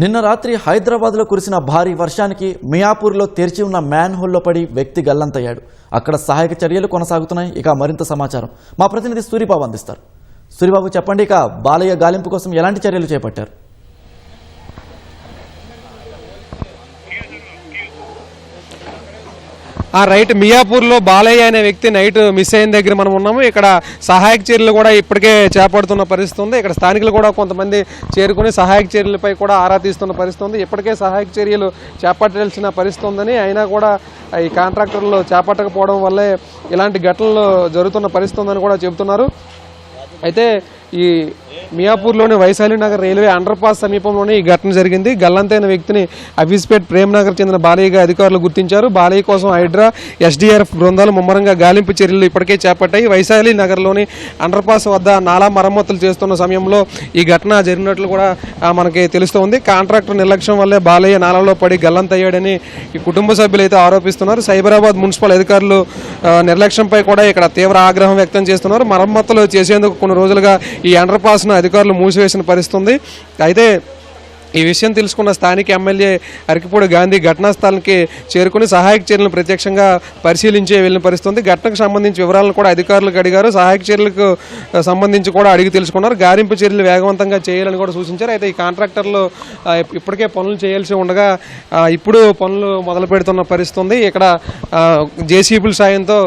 నిన్న రాత్రి హైదరాబాద్లో కురిసిన భారీ వర్షానికి మియాపూర్లో తెరిచి ఉన్న మ్యాన్ హోల్లో పడి వ్యక్తి గల్లంతయ్యాడు. అక్కడ సహాయక చర్యలు కొనసాగుతున్నాయి. ఇక మరింత సమాచారం మా ప్రతినిధి సూరిబాబు అందిస్తారు. సూరిబాబు చెప్పండి, ఇక బాలయ్య గాలింపు కోసం ఎలాంటి చర్యలు చేపట్టారు? రైట్, మియాపూర్లో బాలయ్య అనే వ్యక్తి నైట్ మిస్ అయిన దగ్గర మనం ఉన్నాము. ఇక్కడ సహాయక చర్యలు కూడా ఇప్పటికే చేపడుతున్న పరిస్థితి ఉంది. ఇక్కడ స్థానికులు కూడా కొంతమంది చేరుకుని సహాయక చర్యలపై కూడా ఆరా తీస్తున్న పరిస్థితి ఉంది. ఇప్పటికే సహాయక చర్యలు చేపట్టాల్సిన పరిస్థితి ఉందని, అయినా కూడా ఈ కాంట్రాక్టర్లు చేపట్టకపోవడం వల్లే ఇలాంటి ఘటనలు జరుగుతున్న పరిస్థితి ఉందని కూడా చెబుతున్నారు. అయితే ఈ మియాపూర్లోని Vaishali Nagar railway under pass సమీపంలోనే ఈ ఘటన జరిగింది. గల్లంతైన వ్యక్తిని అఫీస్పేట్ ప్రేమ్నగర్ చెందిన బాలయ్యగా అధికారులు గుర్తించారు. బాలయ్య కోసం హైడ్రా, ఎస్డీఆర్ఎఫ్ బృందాలు ముమ్మరంగా గాలింపు చర్యలు ఇప్పటికే చేపట్టాయి. వైశాలి నగర్లోని అండర్ పాస్ వద్ద నాలా మరమ్మతులు చేస్తున్న సమయంలో ఈ ఘటన జరిగినట్లు కూడా మనకి తెలుస్తోంది. కాంట్రాక్టర్ నిర్లక్ష్యం వల్లే బాలయ్య నాలలో పడి గల్లంతయ్యాడని ఈ కుటుంబ సభ్యులు అయితే ఆరోపిస్తున్నారు. సైబరాబాద్ మున్సిపల్ అధికారులు నిర్లక్ష్యంపై కూడా ఇక్కడ తీవ్ర ఆగ్రహం వ్యక్తం చేస్తున్నారు. మరమ్మతులు చేసేందుకు కొన్ని రోజులుగా ఈ అండర్ పాస్ను అధికారులు మూసివేసిన పరిస్థితి. అయితే ఈ విషయం తెలుసుకున్న స్థానిక ఎమ్మెల్యే అరకిపూడి గాంధీ ఘటనా స్థలానికి చేరుకుని సహాయక చర్యలను ప్రత్యక్షంగా పరిశీలించే వెళ్ళిన పరిస్థితి. ఘటనకు సంబంధించి వివరాలను కూడా అధికారులకు అడిగారు. సహాయక చర్యలకు సంబంధించి కూడా అడిగి తెలుసుకున్నారు. గాలింపు చర్యలు వేగవంతంగా చేయాలని కూడా సూచించారు. అయితే ఈ కాంట్రాక్టర్లు ఇప్పటికే పనులు చేయాల్సి ఉండగా ఇప్పుడు పనులు మొదలు పెడుతున్న పరిస్థితి. ఇక్కడ జేసీబీల సాయంతో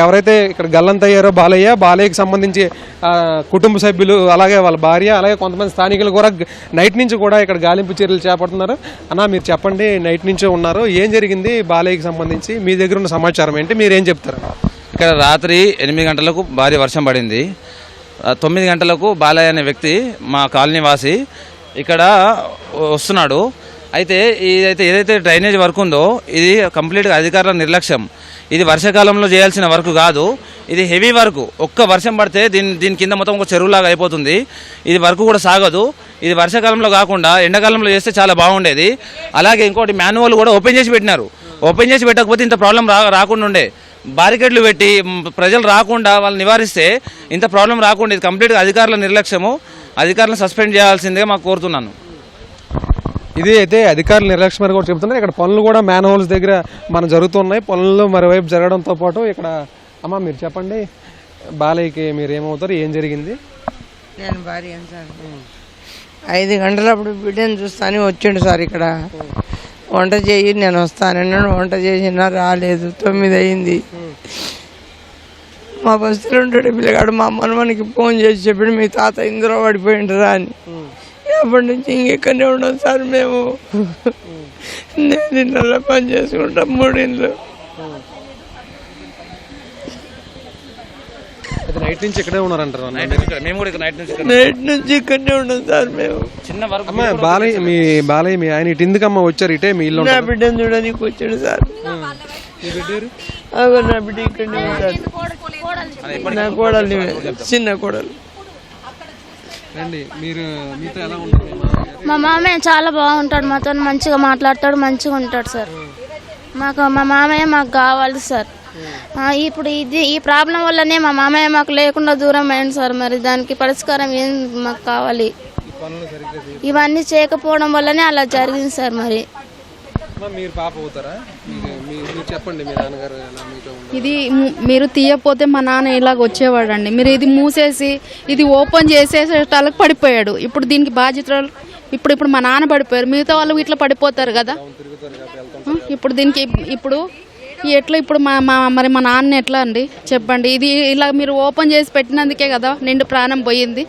ఎవరైతే ఇక్కడ గల్లంతయ్యారో బాలయ్యకి సంబంధించి కుటుంబ సభ్యులు, అలాగే వాళ్ళ భార్య, అలాగే కొంతమంది స్థానికులు కూడా నైట్ నుంచి కూడా ఇక్కడ గాలింపు చర్యలు చేపడుతున్నారు. అన్న, మీరు చెప్పండి, నైట్ నుంచే ఉన్నారు, ఏం జరిగింది బాలయ్యకి సంబంధించి? మీ దగ్గర ఉన్న సమాచారం ఏంటి, మీరేం చెప్తారు? ఇక్కడ రాత్రి 8 గంటలకు భారీ వర్షం పడింది. 9 గంటలకు బాలయ్య అనే వ్యక్తి మా కాలనీ వాసి ఇక్కడ వస్తున్నాడు. అయితే ఏదైతే డ్రైనేజ్ వర్క్ ఉందో ఇది కంప్లీట్గా అధికారుల నిర్లక్ష్యం. ఇది వర్షాకాలంలో చేయాల్సిన వర్క్ కాదు, ఇది హెవీ వర్క్. ఒక్క వర్షం పడితే దీని కింద మొత్తం ఒక చెరువులాగా అయిపోతుంది. ఇది వర్క్ కూడా సాగదు. ఇది వర్షాకాలంలో కాకుండా ఎండాకాలంలో చేస్తే చాలా బాగుండేది. అలాగే ఇంకోటి మాన్యువల్ కూడా ఓపెన్ చేసి పెట్టినారు. ఓపెన్ చేసి పెట్టకపోతే ఇంత ప్రాబ్లం రాకుండా ఉండే. బారికేడ్లు పెట్టి ప్రజలు రాకుండా వాళ్ళు నివారిస్తే ఇంత ప్రాబ్లం రాకుండా. ఇది కంప్లీట్గా అధికారుల నిర్లక్ష్యము. అధికారులను సస్పెండ్ చేయాల్సిందిగా మాకు కోరుతున్నాను. ఇది అయితే అధికారుల నిర్లక్ష్యం కూడా చెబుతున్నారు. ఇక్కడ పనులు కూడా మ్యాన్ హోల్స్ దగ్గర జరుగుతున్నాయి. పనులు మరోవైపు జరగడంతో పాటు ఇక్కడ అమ్మ, మీరు చెప్పండి, బాలయ్యకి మీరు ఏమవుతారు, ఏం జరిగింది? నేను భార్య సార్. 5 గంటలప్పుడు బిడ్డను చూస్తాను వచ్చిండు సార్. ఇక్కడ వంట చేయి, నేను వస్తానన్నాడు. వంట చేసినా రాలేదు. 9 అయింది. మా బస్తీలో ఉంటాడు పిల్లగాడు. మా మనకి ఫోన్ చేసి చెప్పాడు, మీ తాత ఇందులో పడిపోయిండ్రా అని. అప్పటి నుంచి ఇంకెక్కడనే ఉన్నాం సార్ మేము. నేను ఇళ్ళల్లో పని చేసుకుంటాం 3 ఇండ్లు. నైట్ నుంచి ఇక్కడే ఉన్నారంటారు? నైట్ నుంచి ఇక్కడనే ఉన్నాం సార్ మేము. చిన్న వరకు బాలయ్య మీ ఆయన ఇటు ఎందుకమ్మా వచ్చారు? ఇటే మీ ఇల్లు? నా బిడ్డను చూడడానికి వచ్చాడు సార్. నా బిడ్డ ఇక్కడనే ఉంటాడు. నా కోడలు, చిన్న కోడలు. మా మామయ్య చాలా బాగుంటాడు, మాతో మంచిగా మాట్లాడతాడు, మంచిగా ఉంటాడు సార్. మా మామయ్య మాకు కావాలి సార్. ఇప్పుడు ఈ ప్రాబ్లం వల్లనే మా మామయ్య మాకు లేకుండా దూరం అయింది సార్. మరి దానికి పరిష్కారం ఏం మాకు కావాలి? ఇవన్నీ చేయకపోవడం వల్లనే అలా జరిగింది సార్. మరి ఇది మీరు తీయకపోతే మా నాన్న ఇలాగ వచ్చేవాడండి. మీరు ఇది మూసేసి ఇది ఓపెన్ చేసేసేటాలకు పడిపోయాడు. ఇప్పుడు దీనికి బాధ్యతలు ఇప్పుడు మా నాన్న పడిపోయారు, మిగతా వాళ్ళు ఇట్లా పడిపోతారు కదా. ఇప్పుడు దీనికి ఎట్లా ఇప్పుడు మరి మా నాన్న ఎట్లా అండి చెప్పండి? ఇది ఇలా మీరు ఓపెన్ చేసి పెట్టినందుకే కదా నిండు ప్రాణం పోయింది.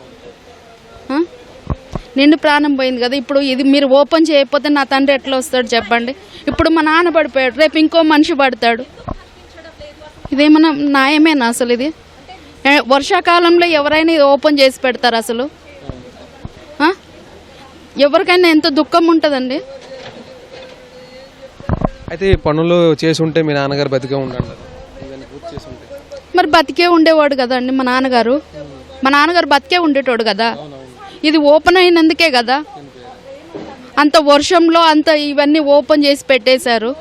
నిండు ప్రాణం పోయింది కదా. ఇప్పుడు ఇది మీరు ఓపెన్ చేయకపోతే నా తండ్రి ఎట్లా వస్తాడు చెప్పండి? ఇప్పుడు మా నాన్న పడిపోయాడు, రేపు ఇంకో మనిషి పడతాడు. ఇదేమన్నా న్యాయమేనా అసలు? ఇది వర్షాకాలంలో ఎవరైనా ఇది ఓపెన్ చేసి పెడతారు అసలు? ఎవరికైనా ఎంతో దుఃఖం ఉంటుందండి. అయితే పనులు చేసి ఉంటే మీ నాన్నగారు బతికే ఉండండి. మరి బతికే ఉండేవాడు కదండి మా నాన్నగారు. మా నాన్నగారు బతికే ఉండేటోడు కదా. ఇది ఓపెన్ అయినందుకే కదా అంత వర్షంలో అంత ఇవన్నీ ఓపెన్ చేసి పెట్టేశారు.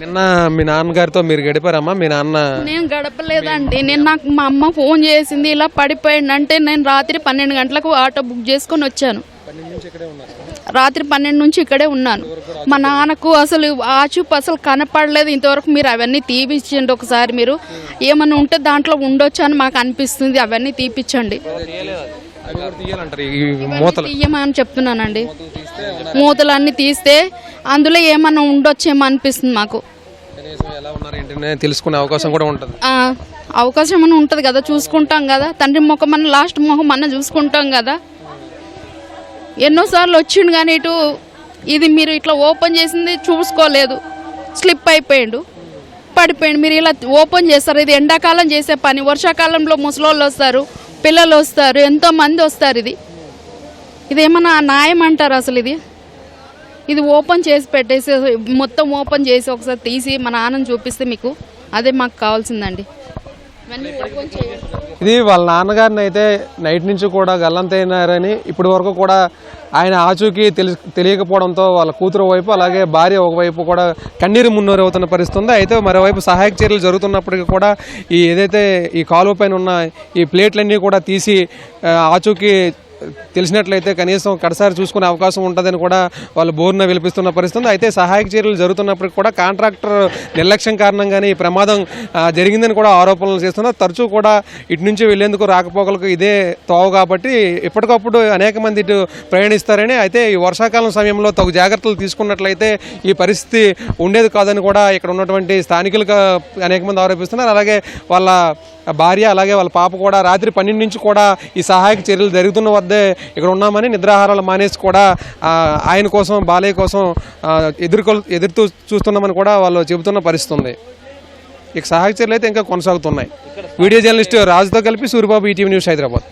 నిన్న మీ నాన్నగారితో మీరు గడిపారమ్మా? మీ నాన్న? నేను గడపలేదండి. నాకు మా అమ్మ ఫోన్ చేసింది ఇలా పడిపోయింది అంటే నేను రాత్రి 12 గంటలకు ఆటో బుక్ చేసుకొని వచ్చాను. రాత్రి 12 నుంచి ఇక్కడే ఉన్నాను. మా నాన్నకు అసలు ఆచూపు అసలు కనపడలేదు ఇంతవరకు. మీరు అవన్నీ తీపిచ్చండి ఒకసారి. మీరు ఏమన్నా ఉంటే దాంట్లో ఉండొచ్చు అని మాకు అనిపిస్తుంది. అవన్నీ తీపిచ్చండి. తీయమని చెప్తున్నానండి. మూతలన్నీ తీస్తే అందులో ఏమన్నా ఉండొచ్చేమో అనిపిస్తుంది మాకు. తెలుసుకునే అవకాశం కూడా ఉంటుంది. అవకాశం ఏమైనా ఉంటుంది కదా, చూసుకుంటాం కదా. తండ్రి ముఖం అన్న లాస్ట్ ముఖం అన్న చూసుకుంటాం కదా. ఎన్నోసార్లు వచ్చిండు కానీ ఇటు ఇది మీరు ఇట్లా ఓపెన్ చేసింది చూసుకోలేదు, స్లిప్ అయిపోయిండు, పడిపోయిండు. మీరు ఇలా ఓపెన్ చేస్తారు. ఇది ఎండాకాలం చేసే పని. వర్షాకాలంలో ముసలోళ్ళు వస్తారు, పిల్లలు వస్తారు, ఎంతోమంది వస్తారు. ఇదేమన్నా న్యాయం అంటారు అసలు? ఇది ఓపెన్ చేసి పెట్టేసి మొత్తం ఓపెన్ చేసి ఒకసారి తీసి మా నాన్నని చూపిస్తే మీకు అదే మాకు కావాల్సిందండి. ఇది వాళ్ళ నాన్నగారిని అయితే నైట్ నుంచి కూడా గల్లంతైనారని ఇప్పటి వరకు కూడా ఆయన ఆచూకీ తెలియకపోవడంతో వాళ్ళ కూతురు వైపు అలాగే భార్య ఒకవైపు కూడా కన్నీరు మున్నూరు అవుతున్న పరిస్థితి ఉంది. అయితే మరోవైపు సహాయక చర్యలు జరుగుతున్నప్పటికీ కూడా ఏదైతే ఈ కాలువ పైన ఉన్న ఈ ప్లేట్లన్నీ కూడా తీసి ఆచూకీ తెలిసినట్లయితే కనీసం కడసారి చూసుకునే అవకాశం ఉంటుందని కూడా వాళ్ళు బోర్న విలిపిస్తున్న పరిస్థితి. అయితే సహాయక చర్యలు జరుగుతున్నప్పటికీ కూడా కాంట్రాక్టర్ నిర్లక్ష్యం కారణంగానే ఈ ప్రమాదం జరిగిందని కూడా ఆరోపణలు చేస్తున్నారు. తరచూ కూడా ఇటు నుంచి వెళ్లేందుకు రాకపోకలకు ఇదే తోవ కాబట్టి ఎప్పటికప్పుడు అనేక మంది ఇటు ప్రయాణిస్తారని. అయితే ఈ వర్షాకాలం సమయంలో తగు జాగ్రత్తలు తీసుకున్నట్లయితే ఈ పరిస్థితి ఉండేది కాదని కూడా ఇక్కడ ఉన్నటువంటి స్థానికులుగా అనేక మంది ఆరోపిస్తున్నారు. అలాగే వాళ్ళ భార్య అలాగే వాళ్ళ పాప కూడా రాత్రి 12 నుంచి కూడా ఈ సహాయక చర్యలు జరుగుతున్న వద్దే ఇక్కడ ఉన్నామని నిద్రాహారాలు మానేసి కూడా ఆయన కోసం బాలయ్య కోసం ఎదురుతూ చూస్తున్నామని కూడా వాళ్ళు చెబుతున్న పరిస్థితి ఉంది. ఇక సహాయక చర్యలు అయితే ఇంకా కొనసాగుతున్నాయి. వీడియో జర్నలిస్ట్ రాజుతో కలిపి సూరిబాబు, ఈటీవీ న్యూస్, హైదరాబాద్.